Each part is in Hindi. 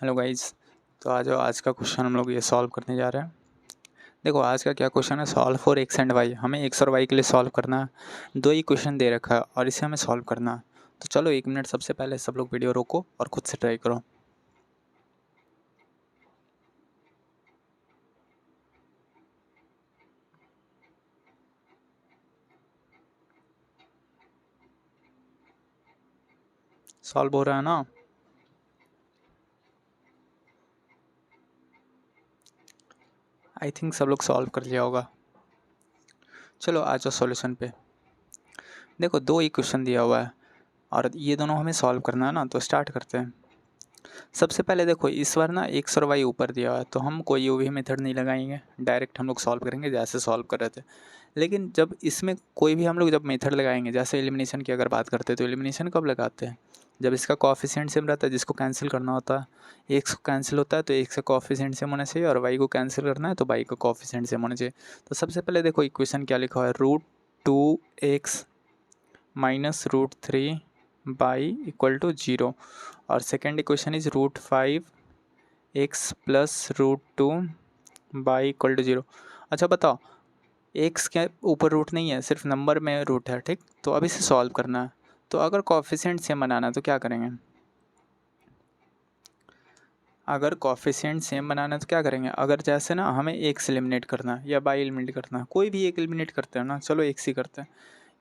Hello guys. तो आ जाओ, आज का क्वेश्चन हम लोग ये सॉल्व करने जा रहे हैं। देखो आज का क्या क्वेश्चन है, solve for X and Y. हमें एक्स और वाई के लिए सॉल्व करना है। दो ही क्वेश्चन दे रखा है और इसे हमें सॉल्व करना है। तो चलो 1 मिनट सबसे पहले सब लोग वीडियो रोको और खुद से ट्राई करो। सॉल्व हो रहा है ना? आई थिंक सब लोग सॉल्व कर लिया होगा। चलो आ जाओ सॉल्यूशन पे। देखो दो ही क्वेश्चन दिया हुआ है और ये दोनों हमें सॉल्व करना है ना, तो स्टार्ट करते हैं। सबसे पहले देखो इस बार ना एक्स और वाई ऊपर दिया हुआ है, तो हम कोई भी मेथड नहीं लगाएंगे, डायरेक्ट हम लोग सॉल्व करेंगे जैसे सॉल्व कर रहे थे। लेकिन जब इसमें कोई भी हम लोग जब मेथड लगाएंगे, जैसे एलिमिनेशन की अगर बात करते हैं, तो एलिमिनेशन कब लगाते हैं? जब इसका कोएफिशिएंट सेम रहता है, जिसको कैंसिल करना होता है। एक्स को कैंसिल होता है तो एक्स का कोएफिशिएंट सेम होना चाहिए, और वाई को कैंसिल करना है तो वाई का कोएफिशिएंट सेम होना चाहिए। तो सबसे पहले देखो इक्वेशन क्या लिखा हुआ है, √2x minus √3 by equal to 0। और second equation is √5x plus √2 by equal to 0। अच्छा बताओ, एक्स के ऊपर रूट नहीं है, सिर्फ नंबर में रूट है, ठीक। तो अब इसे सॉल्व करना है। तो अगर कोएफिशिएंट सेम बनाना है तो क्या करेंगे? अगर कोएफिशिएंट सेम बनाना है तो क्या करेंगे? अगर जैसे ना हमें एक्स एलिमिनेट करना है या वाई एलिमिनेट करना है, कोई भी एक एलिमिनेट करते हैं ना, चलो एक्स ही करते हैं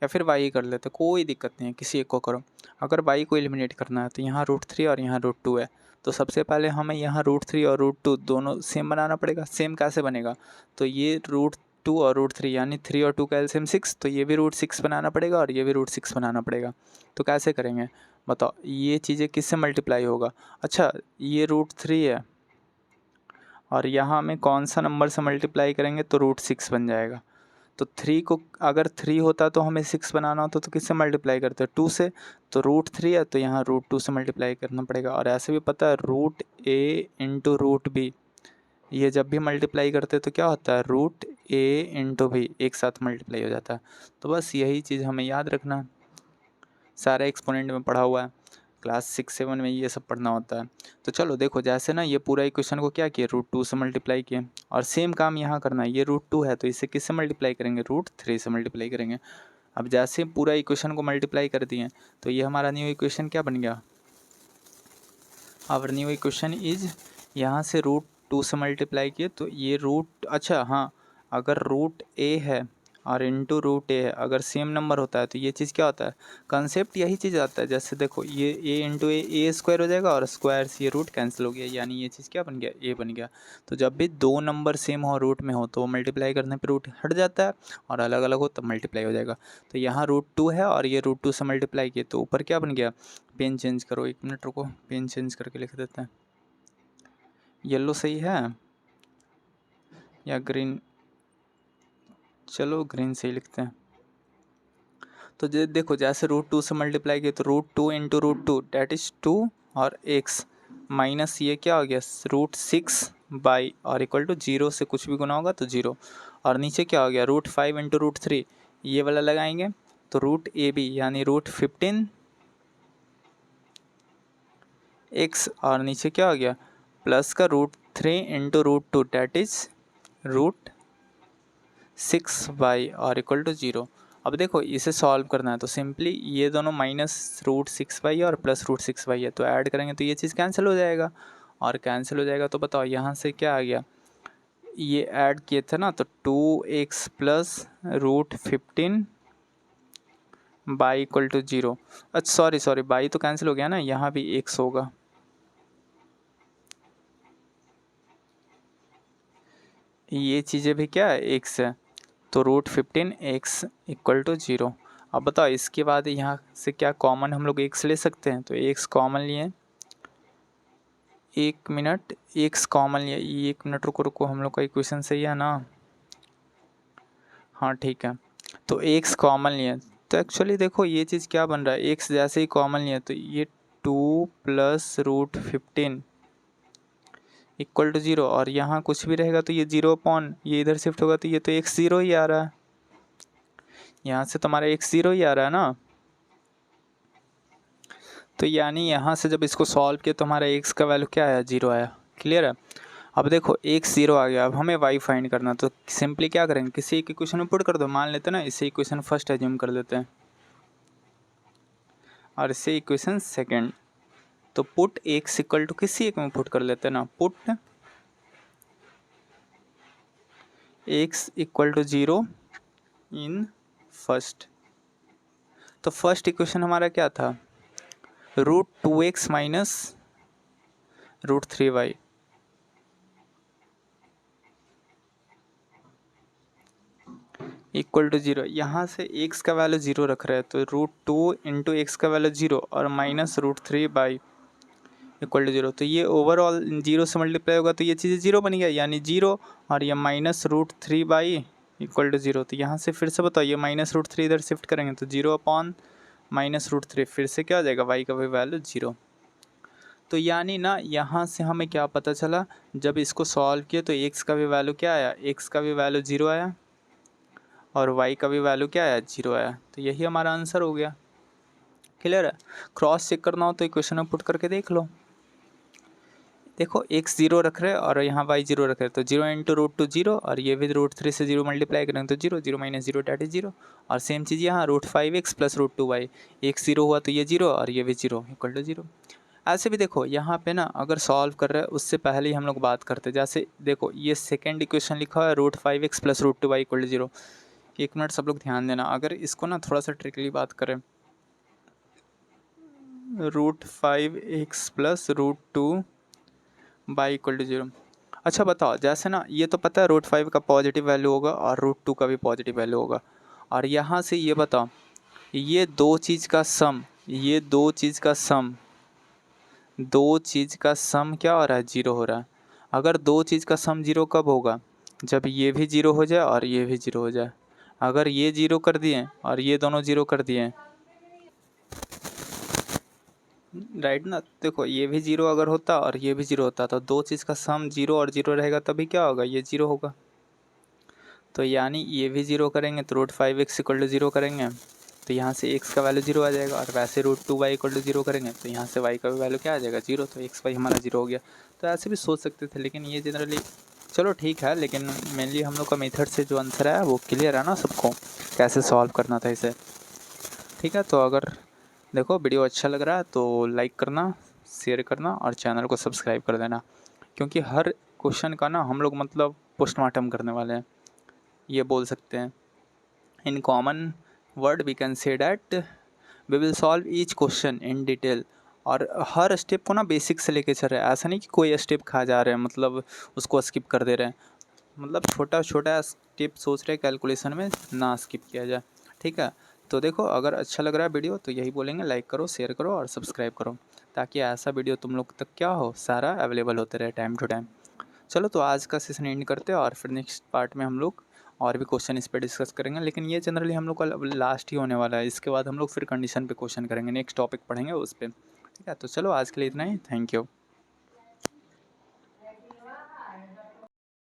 या फिर वाई कर लेते हैं, कोई दिक्कत नहीं है, किसी एक को करो। अगर वाई को एलिमिनेट करना है तो यहाँ √3 और यहाँ √2 है। तो सबसे पहले हमें यहाँ √3 और √2 दोनों सेम बनाना पड़ेगा। सेम कैसे बनेगा? तो ये √2 और √3 यानी 3 और 2 का एलसीएम 6, तो ये भी √6 बनाना पड़ेगा और ये भी √6 बनाना पड़ेगा। तो कैसे करेंगे बताओ, ये चीज़ें किससे मल्टीप्लाई होगा? अच्छा ये √3 है और यहाँ हमें कौन सा नंबर से मल्टीप्लाई करेंगे तो √6 बन जाएगा। तो 3 को अगर 3 होता तो हमें 6 बनाना होता तो किससे मल्टीप्लाई करते हैं? 2 से। तो √3 है तो यहाँ √2 से मल्टीप्लाई करना पड़ेगा। और ऐसे भी पता है √a इंटू √b, ये जब भी मल्टीप्लाई करते हैं तो क्या होता है, √a इंटू b एक साथ मल्टीप्लाई हो जाता है। तो बस यही चीज़ हमें याद रखना, सारा एक्सपोनेंट में पढ़ा हुआ है, क्लास 6-7 में ये सब पढ़ना होता है। तो चलो देखो, जैसे ना ये पूरा इक्वेशन को क्या किए, √2 से मल्टीप्लाई किए, और सेम काम यहाँ करना है। ये √2 है तो इसे किससे मल्टीप्लाई करेंगे? √3 से मल्टीप्लाई करेंगे। अब जैसे पूरा इक्वेशन को मल्टीप्लाई कर दिए तो ये हमारा न्यू इक्वेशन क्या बन गया? आवर न्यू इक्वेशन इज, यहाँ से √2 से मल्टीप्लाई किए तो ये अच्छा हाँ, अगर √a है और इंटू √a है, अगर सेम नंबर होता है तो ये चीज़ क्या होता है, कंसेप्ट यही चीज़ आता है। जैसे देखो ये a इंटू ए स्क्वायर हो जाएगा और स्क्वायर से ये रूट कैंसिल हो गया, यानी ये चीज़ क्या बन गया, a बन गया। तो जब भी दो नंबर सेम हो, रूट में हो, तो मल्टीप्लाई करने पर रूट हट जाता है, और अलग अलग हो तब मल्टीप्लाई हो जाएगा। तो यहाँ √2 है और ये √2 से मल्टीप्लाई किए तो ऊपर क्या बन गया? पेन चेंज करो, 1 मिनट रुको, पेन चेंज करके लिख देते हैं। येलो सही है या ग्रीन? चलो ग्रीन सही लिखते हैं। तो देखो जैसे √2 से मल्टीप्लाई किया तो √2 इंटू √2 डेट इज 2 और x माइनस ये क्या हो गया, √6 बाई और इक्वल टू 0 से कुछ भी गुना होगा तो 0, और नीचे क्या हो गया, √5 इंटू √3, ये वाला लगाएंगे तो √ab यानी √15 x, और नीचे क्या हो गया, प्लस का √3 इंटू √2 डेट इज √6 बाई और इक्वल टू 0। अब देखो इसे सॉल्व करना है तो सिंपली ये दोनों माइनस √6 बाई और प्लस √6 बाई है, तो ऐड करेंगे तो ये चीज़ कैंसिल हो जाएगा, और कैंसिल हो जाएगा तो बताओ यहाँ से क्या आ गया, ये ऐड किए थे ना, तो 2x plus √15 by equal to 0। अच्छा सॉरी बाई तो कैंसिल हो गया ना, यहाँ भी x होगा, ये चीज़ें भी क्या है, x है, तो √15x इक्वल टू 0। अब बताओ इसके बाद यहाँ से क्या कॉमन हम लोग x ले सकते हैं, तो x कॉमन लिए, 1 मिनट, x कॉमन लिए, 1 मिनट रुको हम लोग का इक्वेशन सही है ना? हाँ ठीक है, तो x कॉमन लिए तो एक्चुअली देखो ये चीज़ क्या बन रहा है, x जैसे ही कॉमन लिए तो ये 2 प्लस √15 इक्वल टू 0, और यहाँ कुछ भी रहेगा तो ये 0 अपॉन, ये इधर शिफ्ट होगा तो ये तो x 0 ही आ रहा है, यहाँ से तुम्हारा x 0 ही आ रहा है ना। तो यानी यहाँ से जब इसको सॉल्व किया तो हमारा x का वैल्यू क्या आया, 0 आया। क्लियर है। अब देखो x 0 आ गया, अब हमें y फाइंड करना, तो सिंपली क्या करेंगे, किसी एक इक्वेशन में पुट कर दो। मान लेते हैं ना इसे इक्वेशन फर्स्ट एज्यूम कर लेते हैं और इसे इक्वेशन सेकंड। तो पुट x इक्वल टू किसी एक में पुट कर लेते हैं ना, put x equal to 0 in first. तो फर्स्ट इक्वेशन हमारा क्या था, √2x minus √3y। Equal to 0, यहाँ से x का वैल्यू 0 रख रहे हैं तो √2 इंटू एक्स का वैल्यू 0 और माइनस √3 इक्वल टू 0। तो ये ओवरऑल 0 से मल्टीप्लाई होगा तो ये चीज़ें 0 बन गया, यानी 0 और ये माइनस √3 इक्वल टू 0। तो यहाँ से फिर से बताओ, ये माइनस √3 इधर शिफ्ट करेंगे तो 0 अपॉन माइनस √3, फिर से क्या हो जाएगा, y का भी वैल्यू 0। तो यानी ना यहाँ से हमें क्या पता चला, जब इसको सॉल्व किया तो x का भी वैल्यू क्या आया, x का भी वैल्यू 0 आया और y का भी वैल्यू क्या आया, 0 आया। तो यही हमारा आंसर हो गया। क्लियर है। क्रॉस चेक करना हो तो इक्वेशन में पुट करके देख लो। देखो x 0 रख रहे हैं और यहाँ y 0 रख रहे हैं, तो 0 इंटू √2 0 और ये भी √3 से 0 मल्टीप्लाई करेंगे तो 0, 0 माइनस 0 डैट इज 0। और सेम चीज़ यहाँ √5x प्लस √2y, x 0 हुआ तो ये 0 और ये भी 0 इक्वल टू 0। ऐसे भी देखो यहाँ पे ना अगर सॉल्व कर रहे हैं उससे पहले ही हम लोग बात करते हैं, जैसे देखो ये सेकेंड इक्वेशन लिखा है √5x plus √2y equal to 0। एक मिनट सब लोग ध्यान देना, अगर इसको ना थोड़ा सा ट्रिकली बात करें, √5x plus √2y equal to 0। अच्छा बताओ, जैसे ना ये तो पता है √5 का पॉजिटिव वैल्यू होगा और √2 का भी पॉजिटिव वैल्यू होगा, और यहाँ से ये बताओ ये दो चीज़ का सम, ये दो चीज़ का सम, दो चीज़ का सम क्या हो रहा है, 0 हो रहा है। अगर दो चीज़ का सम 0 कब होगा, जब ये भी 0 हो जाए और ये भी 0 हो जाए। अगर ये 0 कर दिए और ये दोनों 0 कर दिए, राइट ना। देखो ये भी 0 अगर होता और ये भी 0 होता तो दो चीज़ का सम 0 और 0 रहेगा, तभी क्या होगा, ये 0 होगा। तो यानी ये भी 0 करेंगे तो √5x इक्वल टू 0 करेंगे तो यहाँ से x का वैल्यू 0 आ जाएगा, और वैसे √2y इक्वल टू 0 करेंगे तो यहाँ से y का भी वैल्यू क्या आ जाएगा, 0। तो x y हमारा 0 हो गया। तो ऐसे भी सोच सकते थे, लेकिन ये जनरली चलो ठीक है, लेकिन मेनली हम लोग का मेथड से जो आंसर है वो क्लियर है ना सबको, कैसे सॉल्व करना था इसे। ठीक है, तो अगर देखो वीडियो अच्छा लग रहा है तो लाइक करना, शेयर करना और चैनल को सब्सक्राइब कर देना, क्योंकि हर क्वेश्चन का ना हम लोग मतलब पोस्टमार्टम करने वाले हैं, ये बोल सकते हैं। In common word we can say that we will solve each question in detail, और हर स्टेप को ना बेसिक से लेके चल रहे हैं। ऐसा नहीं कि कोई स्टेप खा जा रहे हैं, मतलब उसको स्किप कर दे रहे हैं, मतलब छोटा छोटा स्टेप सोच रहे हैं कैलकुलेशन में ना स्किप किया जाए। ठीक है, तो देखो अगर अच्छा लग रहा है वीडियो तो यही बोलेंगे, लाइक करो, शेयर करो और सब्सक्राइब करो, ताकि ऐसा वीडियो तुम लोग तक क्या हो, सारा अवेलेबल होते रहे टाइम टू टाइम। चलो तो आज का सेशन एंड करते हैं, और फिर नेक्स्ट पार्ट में हम लोग और भी क्वेश्चन इस पर डिस्कस करेंगे, लेकिन ये जनरली हम लोग का लास्ट ही होने वाला है। इसके बाद हम लोग फिर कंडीशन पे क्वेश्चन करेंगे, नेक्स्ट टॉपिक पढ़ेंगे उस पर। ठीक है, तो चलो आज के लिए इतना ही, थैंक यू।